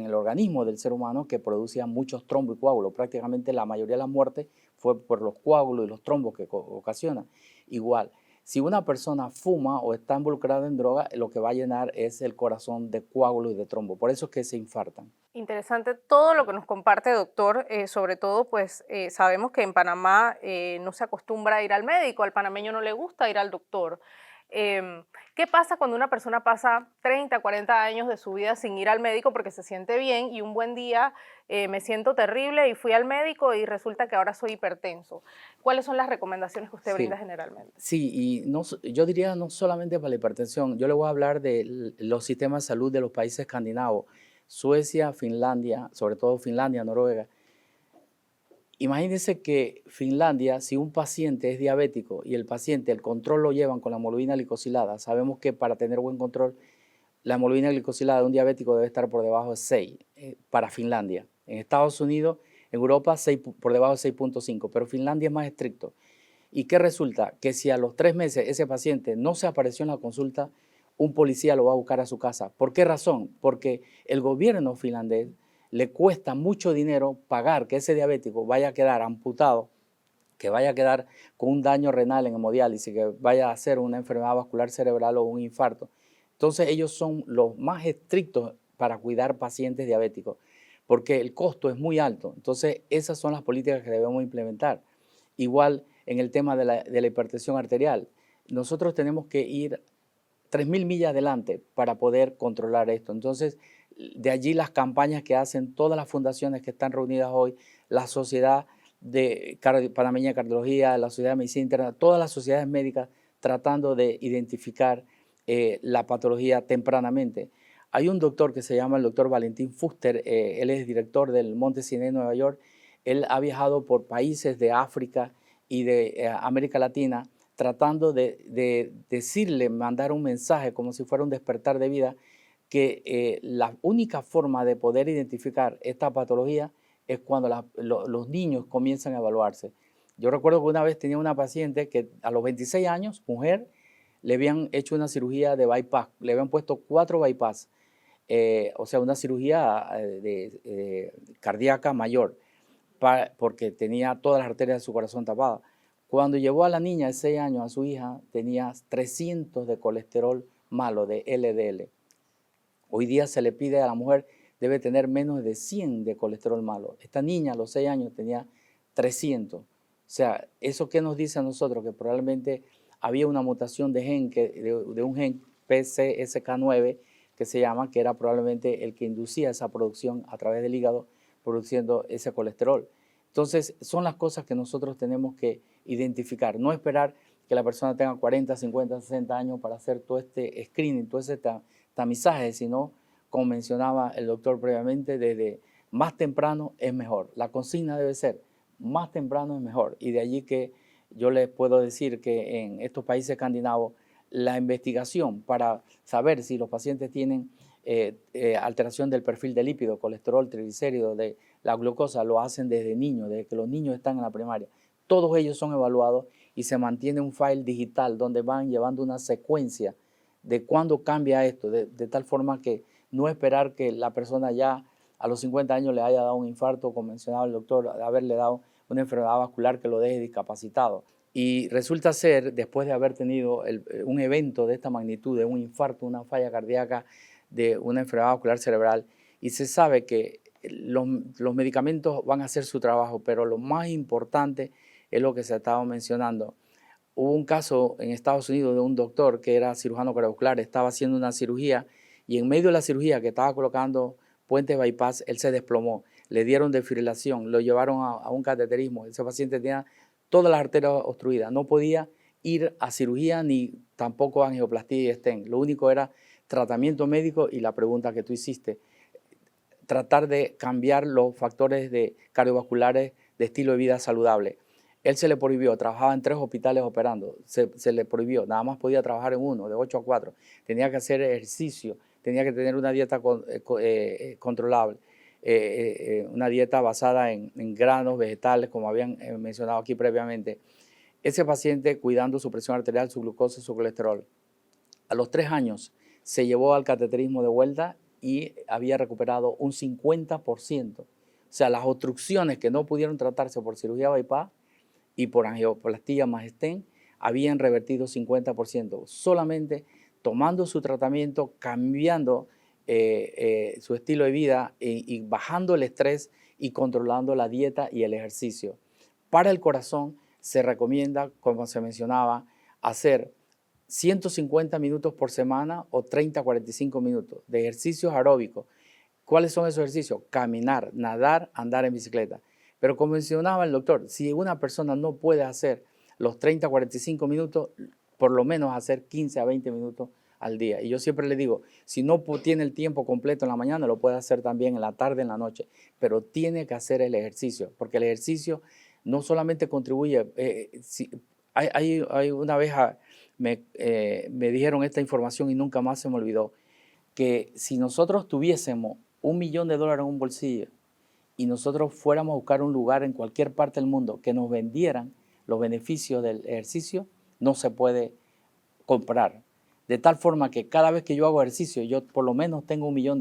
el organismo del ser humano, que producía muchos trombos y coágulos. Prácticamente la mayoría de las muertes fue por los coágulos y los trombos que ocasiona. Igual, si una persona fuma o está involucrada en droga, lo que va a llenar es el corazón de coágulos y de trombos. Por eso es que se infartan. Interesante todo lo que nos comparte, doctor. Sobre todo, pues sabemos que en Panamá no se acostumbra a ir al médico, al panameño no le gusta ir al doctor. ¿Qué pasa cuando una persona pasa 30, 40 años de su vida sin ir al médico porque se siente bien y un buen día me siento terrible y fui al médico y resulta que ahora soy hipertenso? ¿Cuáles son las recomendaciones que usted brinda generalmente? Sí, y yo diría no solamente para la hipertensión, yo le voy a hablar de los sistemas de salud de los países escandinavos, Suecia, Finlandia, sobre todo Finlandia, Noruega. Imagínense que Finlandia, si un paciente es diabético y el control lo llevan con la hemoglobina glicosilada, sabemos que para tener buen control, la hemoglobina glicosilada de un diabético debe estar por debajo de 6 para Finlandia. En Estados Unidos, en Europa, por debajo de 6.5, pero Finlandia es más estricto. ¿Y qué resulta? Que si a los 3 meses ese paciente no se apareció en la consulta, un policía lo va a buscar a su casa. ¿Por qué razón? Porque el gobierno finlandés le cuesta mucho dinero pagar que ese diabético vaya a quedar amputado, que vaya a quedar con un daño renal en hemodiálisis, que vaya a hacer una enfermedad vascular cerebral o un infarto. Entonces ellos son los más estrictos para cuidar pacientes diabéticos, porque el costo es muy alto. Entonces esas son las políticas que debemos implementar. Igual en el tema de la hipertensión arterial, nosotros tenemos que ir 3.000 millas adelante para poder controlar esto. Entonces, de allí las campañas que hacen todas las fundaciones que están reunidas hoy, la Sociedad Panameña de Cardiología, la Sociedad de Medicina Interna, todas las sociedades médicas tratando de identificar la patología tempranamente. Hay un doctor que se llama el doctor Valentín Fuster, él es director del Monte Sinai, Nueva York. Él ha viajado por países de África y de América Latina tratando de decirle, mandar un mensaje como si fuera un despertar de vida, que la única forma de poder identificar esta patología es cuando los niños comienzan a evaluarse. Yo recuerdo que una vez tenía una paciente que a los 26 años, mujer, le habían hecho una cirugía de bypass, le habían puesto 4 bypass, o sea, una cirugía cardíaca mayor, porque tenía todas las arterias de su corazón tapadas. Cuando llevó a la niña de 6 años, a su hija, tenía 300 de colesterol malo, de LDL. Hoy día se le pide a la mujer, debe tener menos de 100 de colesterol malo. Esta niña a los 6 años tenía 300. O sea, ¿eso qué nos dice a nosotros? Que probablemente había una mutación de gen, de un gen PCSK9, que se llama, que era probablemente el que inducía esa producción a través del hígado, produciendo ese colesterol. Entonces, son las cosas que nosotros tenemos que identificar. No esperar que la persona tenga 40, 50, 60 años para hacer todo este screening, todo ese tamizaje, sino, como mencionaba el doctor previamente, desde más temprano es mejor. La consigna debe ser, más temprano es mejor. Y de allí que yo les puedo decir que en estos países escandinavos, la investigación para saber si los pacientes tienen alteración del perfil de lípido, colesterol, triglicéridos, de la glucosa, lo hacen desde niños, desde que los niños están en la primaria. Todos ellos son evaluados y se mantiene un file digital donde van llevando una secuencia de cuándo cambia esto, de tal forma que no esperar que la persona ya a los 50 años le haya dado un infarto, como mencionaba el doctor, haberle dado una enfermedad vascular que lo deje discapacitado. Y resulta ser, después de haber tenido un evento de esta magnitud, de un infarto, una falla cardíaca, de una enfermedad vascular cerebral, y se sabe que los medicamentos van a hacer su trabajo, pero lo más importante es lo que se estaba mencionando. Hubo un caso en Estados Unidos de un doctor que era cirujano cardiovascular, estaba haciendo una cirugía y en medio de la cirugía que estaba colocando puentes bypass, él se desplomó, le dieron desfibrilación, lo llevaron a un cateterismo, ese paciente tenía todas las arterias obstruidas, no podía ir a cirugía ni tampoco a angioplastía y stent, lo único era tratamiento médico y la pregunta que tú hiciste, tratar de cambiar los factores cardiovasculares de estilo de vida saludable. Él se le prohibió, trabajaba en 3 hospitales operando, se le prohibió, nada más podía trabajar en uno, de 8 a 4, tenía que hacer ejercicio, tenía que tener una dieta controlable, una dieta basada en granos, vegetales, como habían mencionado aquí previamente. Ese paciente cuidando su presión arterial, su glucosa y su colesterol. A los 3 años se llevó al cateterismo de vuelta y había recuperado un 50%. O sea, las obstrucciones que no pudieron tratarse por cirugía bypass y por angioplastía más stent habían revertido 50%, solamente tomando su tratamiento, cambiando su estilo de vida y bajando el estrés y controlando la dieta y el ejercicio. Para el corazón se recomienda, como se mencionaba, hacer 150 minutos por semana o 30 a 45 minutos de ejercicios aeróbicos. ¿Cuáles son esos ejercicios? Caminar, nadar, andar en bicicleta. Pero como mencionaba el doctor, si una persona no puede hacer los 30 a 45 minutos, por lo menos hacer 15 a 20 minutos al día. Y yo siempre le digo, si no tiene el tiempo completo en la mañana, lo puede hacer también en la tarde, en la noche, pero tiene que hacer el ejercicio, porque el ejercicio no solamente contribuye, hay una vez me dijeron esta información y nunca más se me olvidó, que si nosotros tuviésemos $1 millón en un bolsillo y nosotros fuéramos a buscar un lugar en cualquier parte del mundo que nos vendieran los beneficios del ejercicio, no se puede comprar. De tal forma que cada vez que yo hago ejercicio, yo por lo menos tengo $1 millón,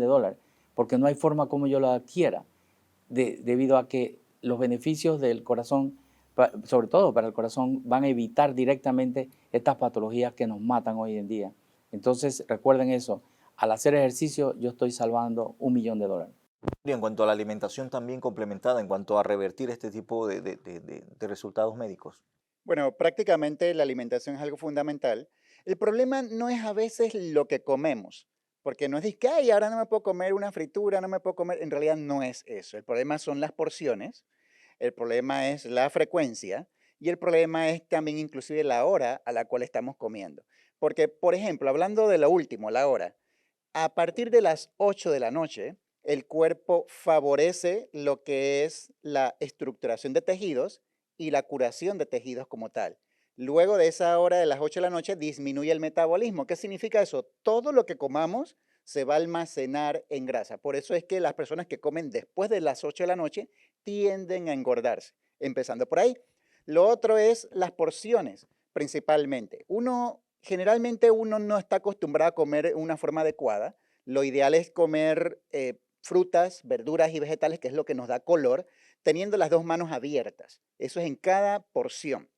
porque no hay forma como yo lo adquiera, debido a que los beneficios del corazón, sobre todo para el corazón, van a evitar directamente estas patologías que nos matan hoy en día. Entonces, recuerden eso, al hacer ejercicio yo estoy salvando $1 millón. Y en cuanto a la alimentación también complementada, en cuanto a revertir este tipo de resultados médicos. Bueno, prácticamente la alimentación es algo fundamental. El problema no es a veces lo que comemos, porque no es de que, ay, ahora no me puedo comer una fritura, no me puedo comer. En realidad no es eso. El problema son las porciones, el problema es la frecuencia y el problema es también inclusive la hora a la cual estamos comiendo. Porque, por ejemplo, hablando de lo último, la hora, a partir de las 8 de la noche, el cuerpo favorece lo que es la estructuración de tejidos y la curación de tejidos como tal. Luego de esa hora de las 8 de la noche disminuye el metabolismo. ¿Qué significa eso? Todo lo que comamos se va a almacenar en grasa. Por eso es que las personas que comen después de las 8 de la noche tienden a engordarse, empezando por ahí. Lo otro es las porciones, principalmente. Uno generalmente uno no está acostumbrado a comer de una forma adecuada. Lo ideal es comer frutas, verduras y vegetales, que es lo que nos da color, teniendo las dos manos abiertas. Eso es en cada porción.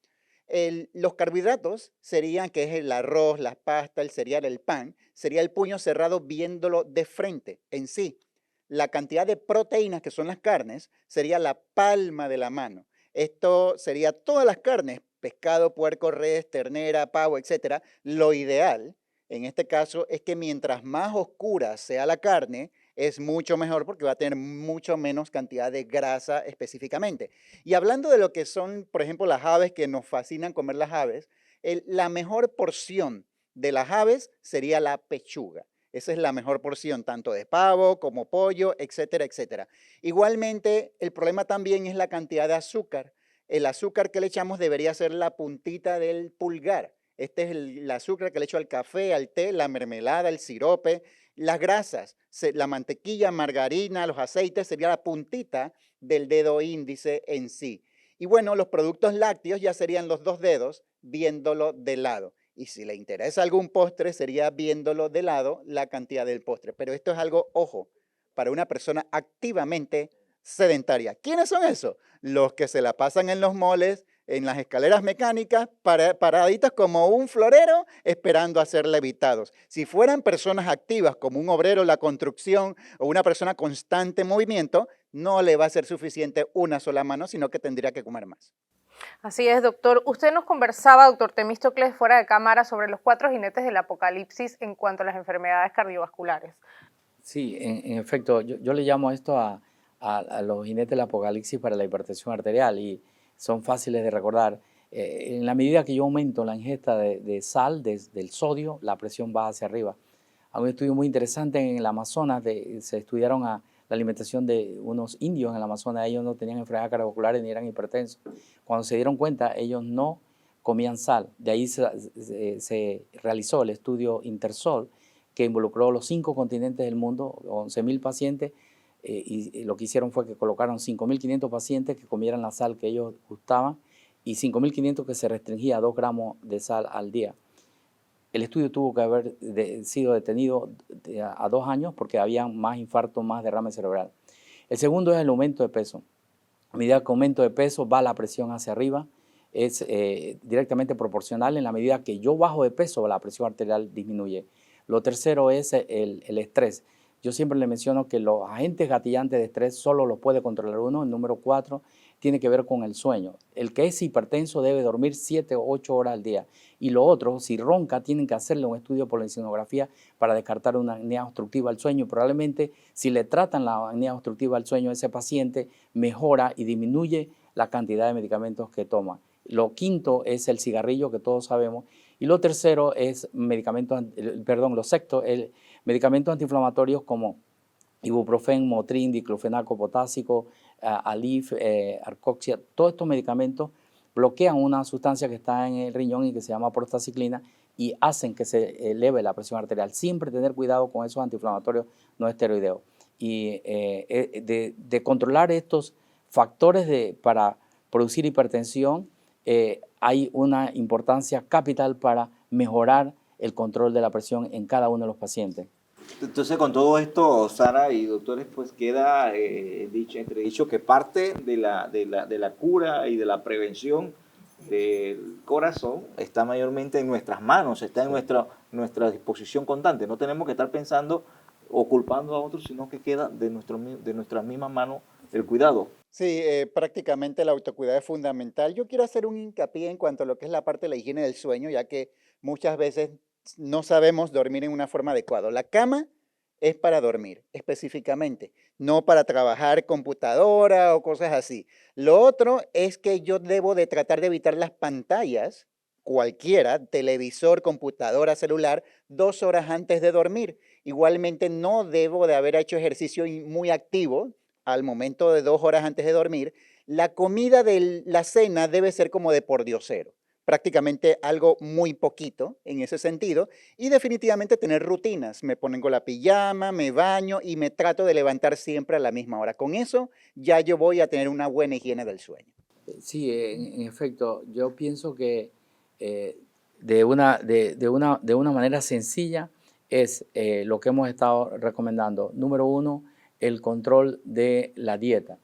Los carbohidratos serían, que es el arroz, la pasta, el cereal, el pan, sería el puño cerrado viéndolo de frente en sí. La cantidad de proteínas, que son las carnes, sería la palma de la mano. Esto sería todas las carnes, pescado, puerco, res, ternera, pavo, etcétera. Lo ideal, en este caso, es que mientras más oscura sea la carne, es mucho mejor porque va a tener mucho menos cantidad de grasa específicamente. Y hablando de lo que son, por ejemplo, las aves, que nos fascinan comer las aves, la mejor porción de las aves sería la pechuga. Esa es la mejor porción, tanto de pavo como pollo, etcétera, etcétera. Igualmente, el problema también es la cantidad de azúcar. El azúcar que le echamos debería ser la puntita del pulgar. Este es el azúcar que le echo al café, al té, la mermelada, el sirope. Las grasas, la mantequilla, margarina, los aceites, sería la puntita del dedo índice en sí. Y bueno, los productos lácteos ya serían los dos dedos viéndolo de lado. Y si le interesa algún postre, sería viéndolo de lado la cantidad del postre. Pero esto es algo, ojo, para una persona activamente sedentaria. ¿Quiénes son esos? Los que se la pasan en los moles, en las escaleras mecánicas, paraditos como un florero, esperando a ser levitados. Si fueran personas activas, como un obrero en la construcción o una persona constante en movimiento, no le va a ser suficiente una sola mano, sino que tendría que comer más. Así es, doctor. Usted nos conversaba, doctor Temístocles, fuera de cámara, sobre los 4 jinetes del apocalipsis en cuanto a las enfermedades cardiovasculares. Sí, en efecto, yo le llamo esto a los jinetes del apocalipsis para la hipertensión arterial, y son fáciles de recordar. En la medida que yo aumento la ingesta de sal, del sodio, la presión va hacia arriba. Hay un estudio muy interesante en el Amazonas, se estudiaron la alimentación de unos indios en el Amazonas. Ellos no tenían enfermedades cardiovasculares ni eran hipertensos. Cuando se dieron cuenta, ellos no comían sal. De ahí se realizó el estudio Intersol, que involucró los 5 continentes del mundo, 11.000 pacientes, y lo que hicieron fue que colocaron 5.500 pacientes que comieran la sal que ellos gustaban y 5.500 que se restringía a 2 gramos de sal al día. El estudio tuvo que haber sido detenido a 2 años porque había más infarto, más derrame cerebral. El segundo es el aumento de peso. A medida que aumento de peso va la presión hacia arriba, es directamente proporcional. En la medida que yo bajo de peso, la presión arterial disminuye. Lo tercero es el estrés. Yo siempre le menciono que los agentes gatillantes de estrés solo los puede controlar uno. El número 4 tiene que ver con el sueño. El que es hipertenso debe dormir 7 o 8 horas al día. Y lo otro, si ronca, tienen que hacerle un estudio por la encefalografía para descartar una apnea obstructiva al sueño. Probablemente, si le tratan la apnea obstructiva al sueño, ese paciente mejora y disminuye la cantidad de medicamentos que toma. Lo quinto es el cigarrillo, que todos sabemos. Y lo tercero es lo sexto, medicamentos antiinflamatorios como ibuprofen, Motrin, diclofenaco potásico, Alif, Arcoxia. Todos estos medicamentos bloquean una sustancia que está en el riñón y que se llama prostaciclina y hacen que se eleve la presión arterial. Siempre tener cuidado con esos antiinflamatorios no esteroideos. Y de controlar estos factores para producir hipertensión, hay una importancia capital para mejorar el control de la presión en cada uno de los pacientes. Entonces, con todo esto, Sara y doctores, pues queda entredicho que parte de la cura y de la prevención del corazón está mayormente en nuestras manos, está en nuestra disposición constante. No tenemos que estar pensando o culpando a otros, sino que queda de nuestras mismas manos el cuidado. Sí, prácticamente el autocuidado es fundamental. Yo quiero hacer un hincapié en cuanto a lo que es la parte de la higiene del sueño, ya que muchas veces no sabemos dormir en una forma adecuada. La cama es para dormir específicamente, no para trabajar computadora o cosas así. Lo otro es que yo debo de tratar de evitar las pantallas, cualquiera, televisor, computadora, celular, 2 horas antes de dormir. Igualmente no debo de haber hecho ejercicio muy activo al momento de 2 horas antes de dormir. La comida de la cena debe ser como de pordiosero, prácticamente algo muy poquito en ese sentido, y definitivamente tener rutinas. Me pongo la pijama, me baño y me trato de levantar siempre a la misma hora. Con eso ya yo voy a tener una buena higiene del sueño. Sí, en efecto, yo pienso que de una manera sencilla es lo que hemos estado recomendando. Número 1, el control de la dieta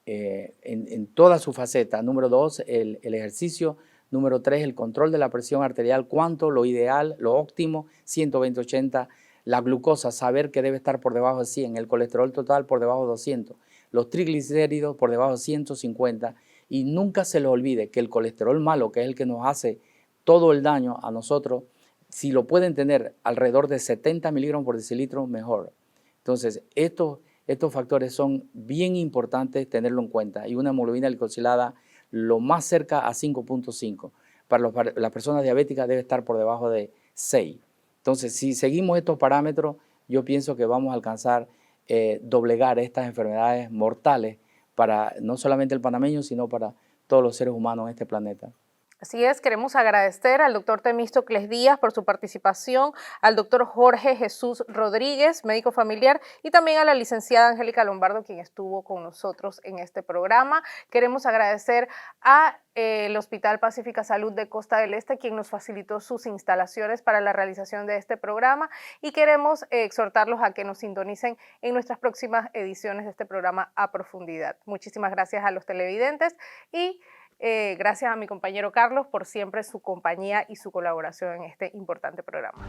en toda su faceta. Número 2, el ejercicio. Número 3, el control de la presión arterial, cuánto, lo ideal, lo óptimo, 120-80. La glucosa, saber que debe estar por debajo de 100, el colesterol total por debajo de 200, los triglicéridos por debajo de 150. Y nunca se les olvide que el colesterol malo, que es el que nos hace todo el daño a nosotros, si lo pueden tener alrededor de 70 miligramos por decilitro, mejor. Entonces, estos factores son bien importantes tenerlo en cuenta. Y una hemoglobina glicosilada lo más cerca a 5.5. Para las personas diabéticas debe estar por debajo de 6. Entonces, si seguimos estos parámetros, yo pienso que vamos a alcanzar doblegar estas enfermedades mortales para no solamente el panameño, sino para todos los seres humanos en este planeta. Así es, queremos agradecer al doctor Temístocles Díaz por su participación, al doctor Jorge Jesús Rodríguez, médico familiar, y también a la licenciada Angélica Lombardo, quien estuvo con nosotros en este programa. Queremos agradecer al Hospital Pacífica Salud de Costa del Este, quien nos facilitó sus instalaciones para la realización de este programa, y queremos exhortarlos a que nos sintonicen en nuestras próximas ediciones de este programa a profundidad. Muchísimas gracias a los televidentes y gracias a mi compañero Carlos por siempre su compañía y su colaboración en este importante programa.